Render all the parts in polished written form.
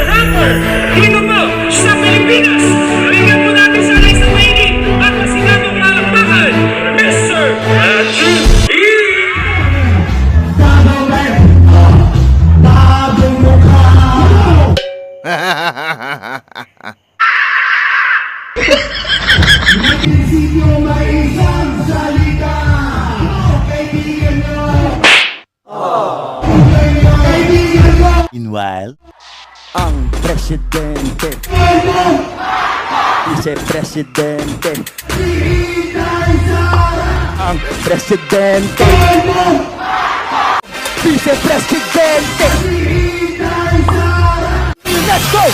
rapper dito po sa Pilipinas. Bigyan po natin sa alis ng mainit at masinabong malakpakan, Mr. Patrick E. Bagong mukha. May prinsipyo, may isang salita. Kaibigan nyo. Kaibigan nyo. Meanwhile, ang presidente, vice-presidente, ang presidente, vice-presidente. Let's go!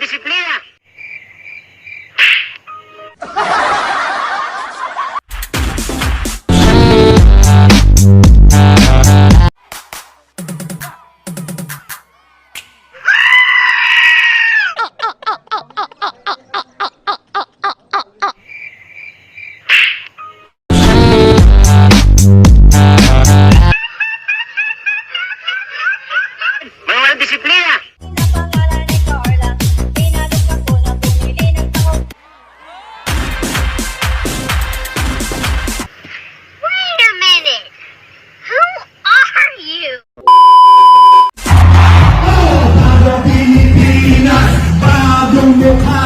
Disiplina! Walang disiplina! Pilipinas, bagong mukha.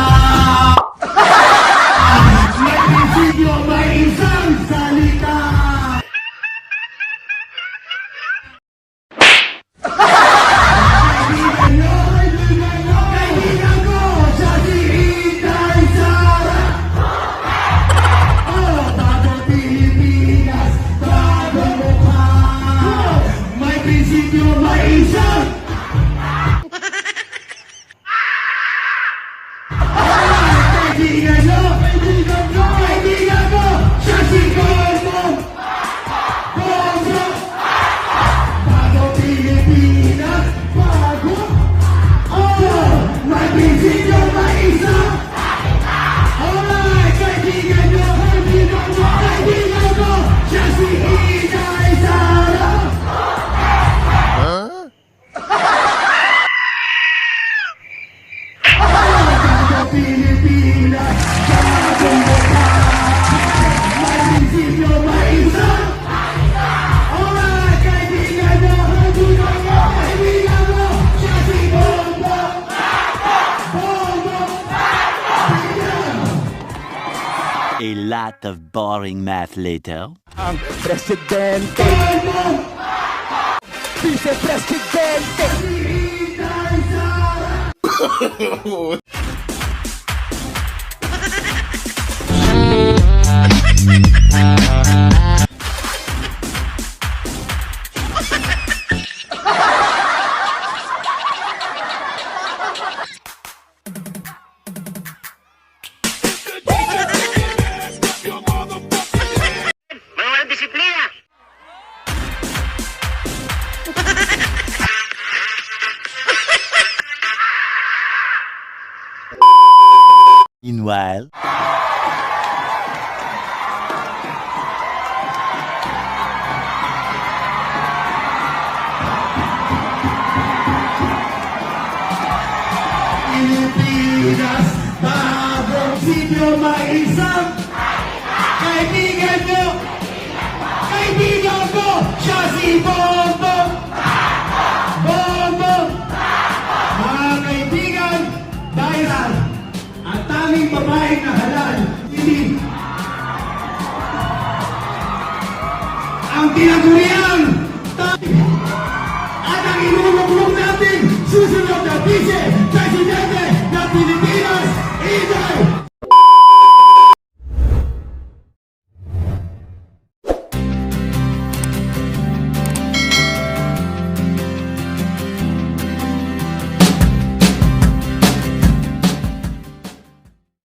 May prinsipyo, may isang salita. Kaibigan nyo, kaibigan ko, siya si Inday Sara. Bagong Pilipinas, bagong mukha. May prinsipyo, may isang kaibigan nyo, kaibigan ko, siya si Coney. Bagong Pilipinas, bago. May prinsipyo, may isa. Alright, kaibigan nyo, kaibigan ko, siya si Inday Sara. Pilipinas, bagong mukha. May prinsipyo, may isa. Alright, kaibigan nyo, kaibigan ko, siya si Bongbong. a lot of boring math later, ang presidente, vice-presidente. Walang disiplina! Meanwhile, Pilipinas, bagong sityo, may isang kaibigan nyo, kaibigan ko, siya si Bongbong. Bongbong, mga kaibigan, viral, ang tanging babaeng na halal, hindi ang tinaguriang at ang inuuklong natin susunod na vice-presidente ng Pilipinas, Inday